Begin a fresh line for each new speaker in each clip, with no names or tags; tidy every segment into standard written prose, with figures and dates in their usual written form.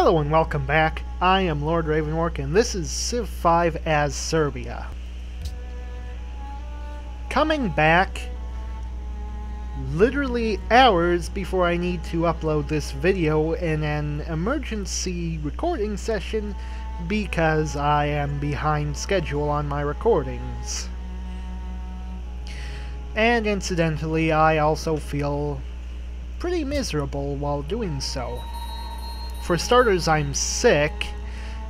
Hello and welcome back. I am Lord Revonworc and this is Civ 5 as Serbia. Coming back literally hours before I need to upload this video in an emergency recording session because I am behind schedule on my recordings. And incidentally, I also feel pretty miserable while doing so. For starters, I'm sick.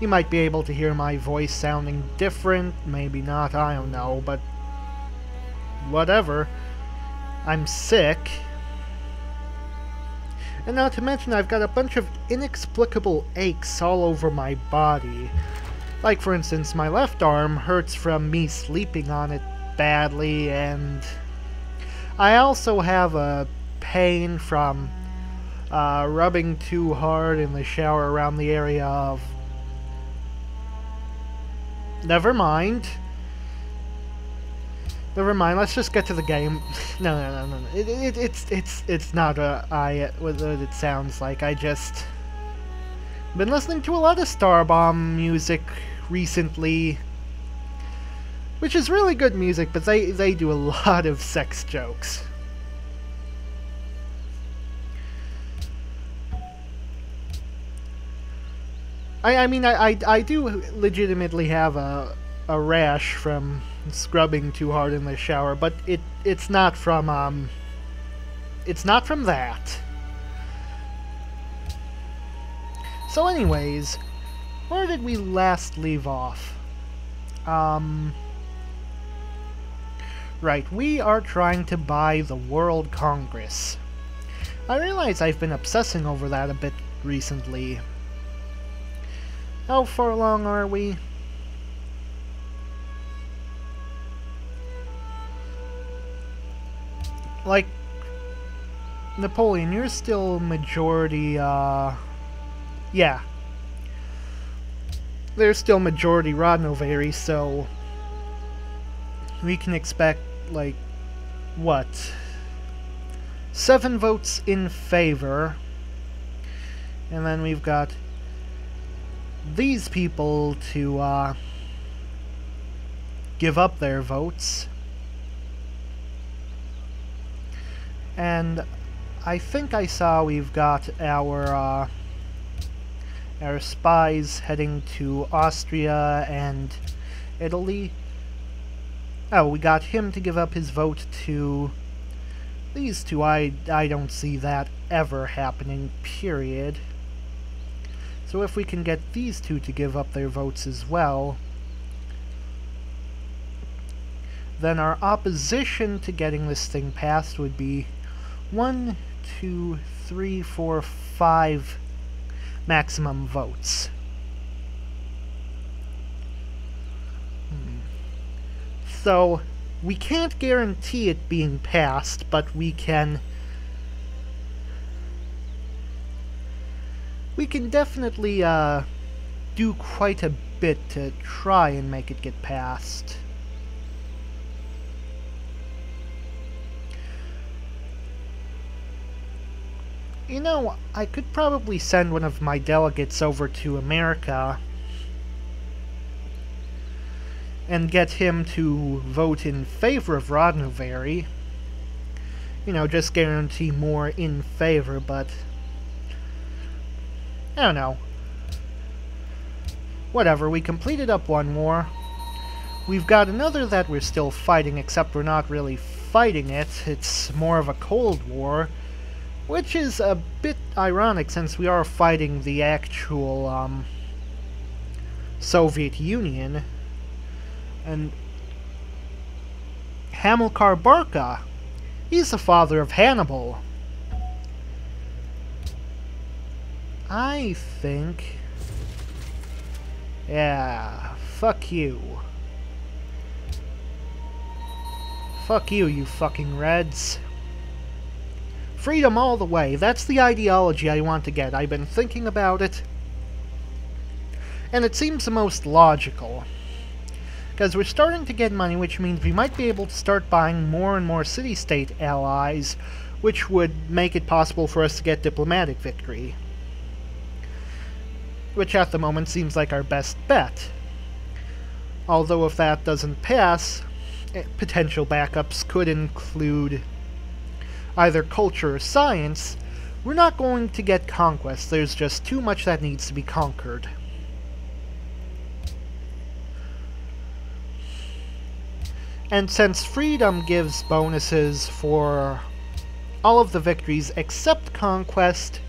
You might be able to hear my voice sounding different, maybe not, I don't know, but whatever. I'm sick. And not to mention I've got a bunch of inexplicable aches all over my body. Like, for instance, my left arm hurts from me sleeping on it badly, and I also have a pain from rubbing too hard in the shower around the area of... Never mind, let's just get to the game. No. It's not what it sounds like. I just been listening to a lot of Starbomb music recently, which is really good music, but they do a lot of sex jokes. I mean, I do legitimately have a rash from scrubbing too hard in the shower, but it's not from that. So anyways, where did we last leave off? Right, we are trying to buy the World Congress. I realize I've been obsessing over that a bit recently. How far along are we? Like, Napoleon, you're still majority, yeah. There's still majority Rodnovery, so we can expect, like, what? 7 votes in favor. And then we've got these people to give up their votes, and I think I saw we've got our spies heading to Austria and Italy. Oh, we got him to give up his vote to these two. I don't see that ever happening, period. So if we can get these two to give up their votes as well, then our opposition to getting this thing passed would be 1, 2, 3, 4, 5 maximum votes. So we can't guarantee it being passed, but we can definitely do quite a bit to try and make it get passed. You know, I could probably send one of my delegates over to America and get him to vote in favor of Rodnovery. You know, just guarantee more in favor, but I don't know. Whatever, we completed up one war. We've got another that we're still fighting, except we're not really fighting it. It's more of a Cold War, which is a bit ironic since we are fighting the actual Soviet Union. And Hamilcar Barca, he's the father of Hannibal. I think... yeah, fuck you. Fuck you, you fucking Reds. Freedom all the way. That's the ideology I want to get. I've been thinking about it, and it seems the most logical. Because we're starting to get money, which means we might be able to start buying more and more city-state allies, which would make it possible for us to get diplomatic victory. which at the moment seems like our best bet. Although if that doesn't pass, potential backups could include either culture or science. We're not going to get conquest, there's just too much that needs to be conquered. And since freedom gives bonuses for all of the victories except conquest,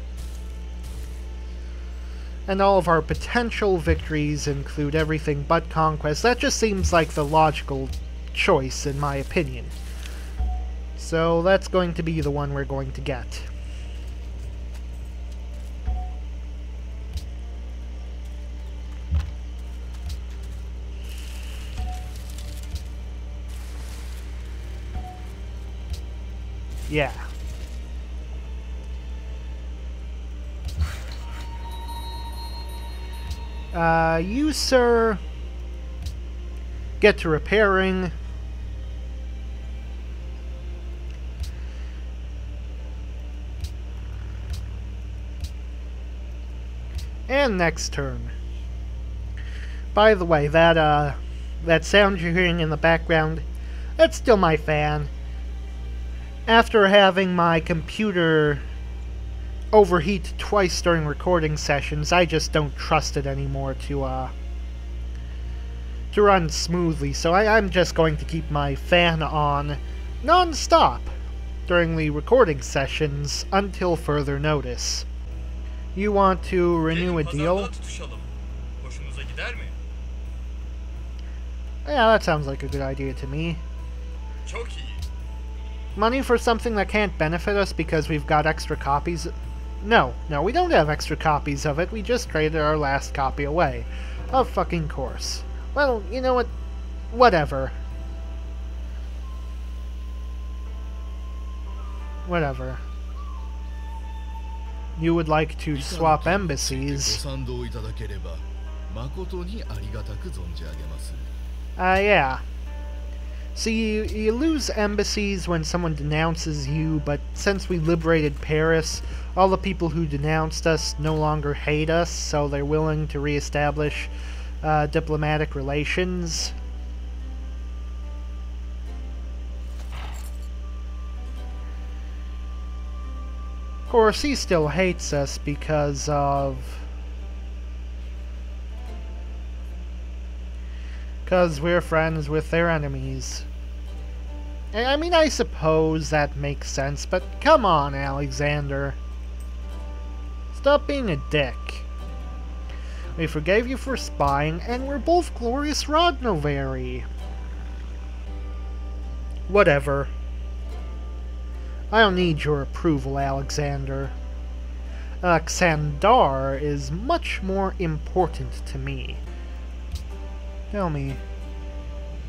and all of our potential victories include everything but conquest, that just seems like the logical choice in my opinion. So that's going to be the one we're going to get. Yeah. You, sir, get to repairing. And next turn. By the way, that sound you're hearing in the background, that's still my fan. After having my computer overheat twice during recording sessions, I just don't trust it anymore to run smoothly, so I'm just going to keep my fan on non-stop during the recording sessions until further notice. You want to renew a deal? Yeah, that sounds like a good idea to me. Money for something that can't benefit us because we've got extra copies? No, we don't have extra copies of it. We just traded our last copy away. Of fucking course. Well, you know what? Whatever. Whatever. You would like to swap embassies. Yeah. So you lose embassies when someone denounces you, but since we liberated Paris, all the people who denounced us no longer hate us, so they're willing to reestablish diplomatic relations. Of course, he still hates us because of... because we're friends with their enemies. I mean, I suppose that makes sense, but come on, Alexander. Stop being a dick. We forgave you for spying, and we're both glorious Rodnovari. Whatever. I don't need your approval, Alexander. Alexandar is much more important to me. Tell me,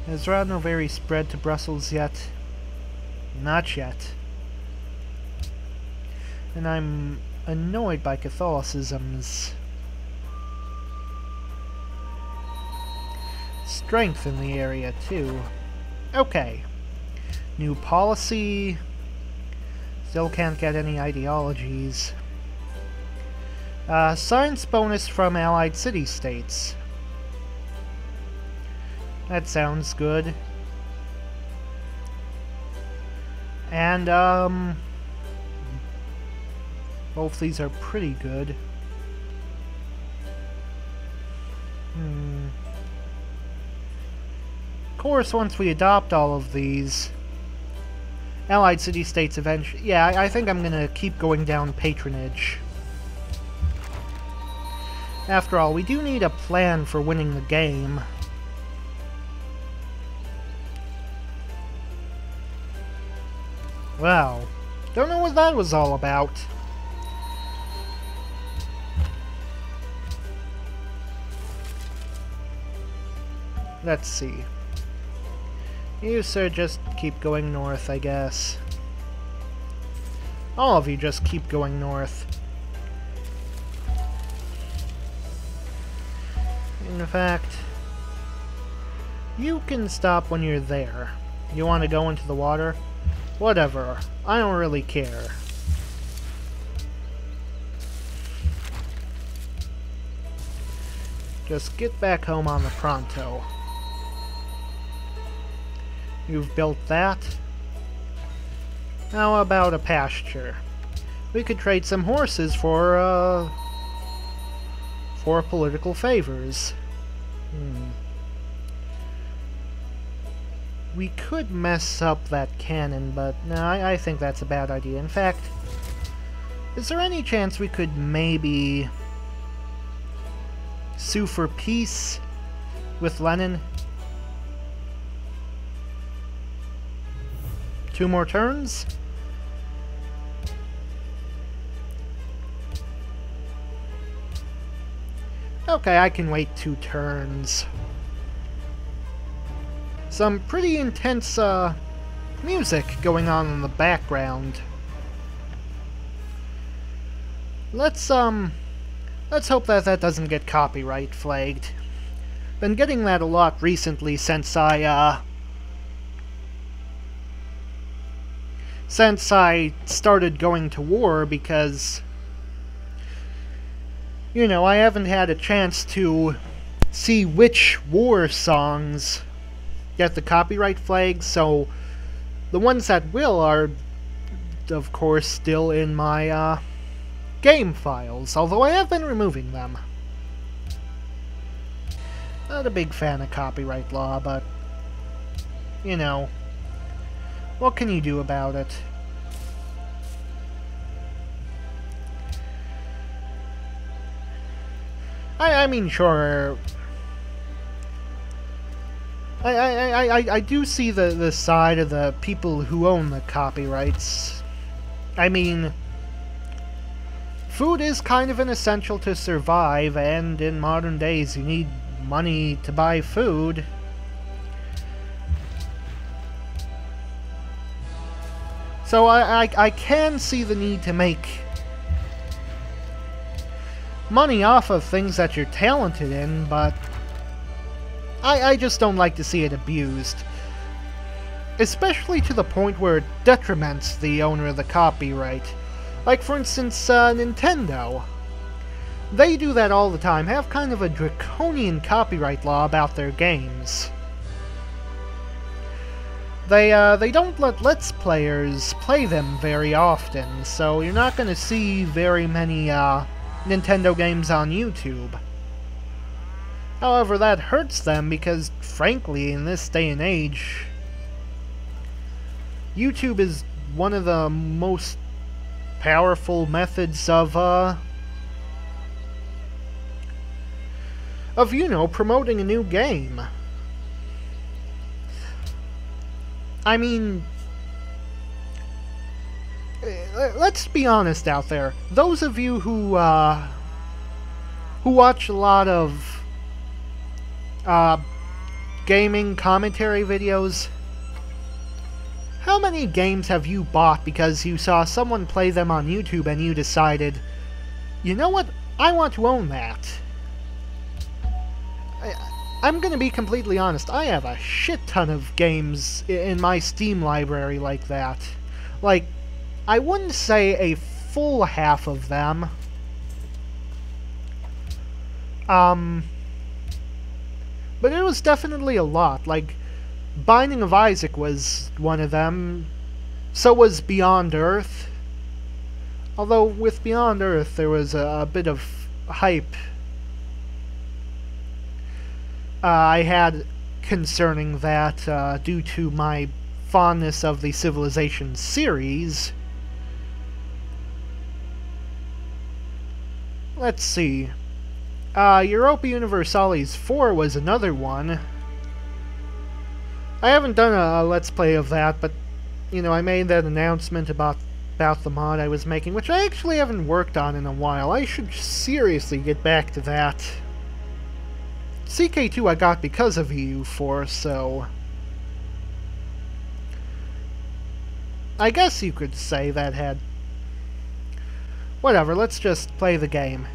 has Rodnovari spread to Brussels yet? Not yet. And I'm annoyed by Catholicism's strength in the area, too. Okay. New policy. Still can't get any ideologies. Science bonus from allied city-states. That sounds good. And, both these are pretty good. Of course, once we adopt all of these, allied city-states eventually... yeah, I think I'm gonna keep going down patronage. After all, we do need a plan for winning the game. Wow. Don't know what that was all about. Let's see. You, sir, just keep going north, I guess. All of you just keep going north. In fact, you can stop when you're there. You want to go into the water? Whatever. I don't really care. Just get back home on the pronto. You've built that. How about a pasture? We could trade some horses for political favors. We could mess up that cannon, but no, I think that's a bad idea. In fact, is there any chance we could maybe sue for peace with Lenin? 2 more turns? Okay, I can wait 2 turns. Some pretty intense music going on in the background. Let's hope that that doesn't get copyright flagged. Been getting that a lot recently since I started going to war, because, you know, I haven't had a chance to see which war songs get the copyright flag, so the ones that will are, of course, still in my game files, although I have been removing them. Not a big fan of copyright law, but, you know, what can you do about it? I mean, sure. I do see the side of the people who own the copyrights. I mean, food is kind of an essential to survive, and in modern days you need money to buy food. So I can see the need to make money off of things that you're talented in, but I just don't like to see it abused. Especially to the point where it detriments the owner of the copyright. Like, for instance, Nintendo. They do that all the time, have kind of a draconian copyright law about their games. They don't let Let's Players play them very often, so you're not going to see very many Nintendo games on YouTube. However, that hurts them because, frankly, in this day and age, YouTube is one of the most powerful methods of, you know, promoting a new game. I mean, let's be honest out there. Those of you who watch a lot of gaming commentary videos, how many games have you bought because you saw someone play them on YouTube and you decided, you know what, I want to own that? I'm gonna be completely honest, I have a shit ton of games in my Steam library like that. Like, I wouldn't say a full half of them. But it was definitely a lot. Like, Binding of Isaac was one of them. So was Beyond Earth. Although with Beyond Earth there was a bit of hype I had concerning that due to my fondness of the Civilization series. Let's see. Europa Universalis 4 was another one. I haven't done a Let's Play of that, but, you know, I made that announcement about the mod I was making, which I actually haven't worked on in a while. I should seriously get back to that. CK2 I got because of EU4, so I guess you could say that had... Whatever, let's just play the game.